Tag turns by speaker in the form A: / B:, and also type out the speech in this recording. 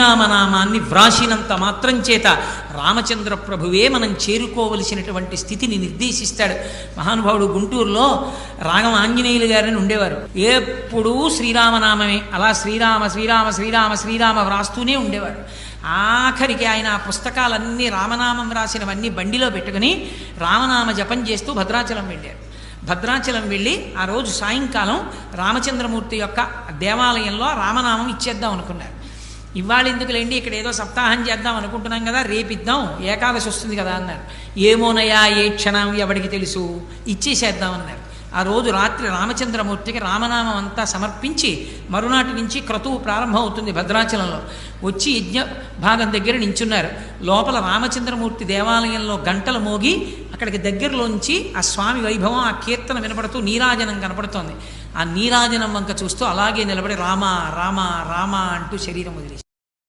A: శ్రీరామనామాన్ని వ్రాసినంత మాత్రం చేత రామచంద్ర ప్రభువే మనం చేరుకోవలసినటువంటి స్థితిని నిర్దేశిస్తాడు. మహానుభావుడు గుంటూరులో రాగం ఆంజనేయులు గారని ఉండేవారు. ఎప్పుడూ శ్రీరామనామమే, అలా శ్రీరామ శ్రీరామ శ్రీరామ శ్రీరామ వ్రాస్తూనే ఉండేవారు. ఆఖరికి ఆయన ఆ పుస్తకాలన్నీ రామనామం రాసినవన్నీ బండిలో పెట్టుకుని రామనామ జపం చేస్తూ భద్రాచలం వెళ్ళారు. భద్రాచలం వెళ్ళి ఆ రోజు సాయంకాలం రామచంద్రమూర్తి యొక్క దేవాలయంలో రామనామం ఇచ్చేద్దాం అనుకున్నారు. ఇవాళ ఎందుకులేండి, ఇక్కడ ఏదో సప్తాహం చేద్దాం అనుకుంటున్నాం కదా, రేపిద్దాం, ఏకాదశి వస్తుంది కదా అన్నారు. ఏమోనయా, ఏ క్షణం ఎవడికి తెలుసు, ఇచ్చేసేద్దాం అన్నారు. ఆ రోజు రాత్రి రామచంద్రమూర్తికి రామనామం అంతా సమర్పించి మరునాటి నుంచి క్రతువు ప్రారంభం అవుతుంది. భద్రాచలంలో వచ్చి యజ్ఞ భాగం దగ్గర నించున్నారు. లోపల రామచంద్రమూర్తి దేవాలయంలో గంటలు మోగి అక్కడికి దగ్గరలోంచి ఆ స్వామి వైభవం, ఆ కీర్తన వినపడుతూ నీరాజనం కనపడుతోంది. ఆ నీరాజనం వంక చూస్తూ అలాగే నిలబడి రామ రామ రామ అంటూ శరీరం వదిలేసి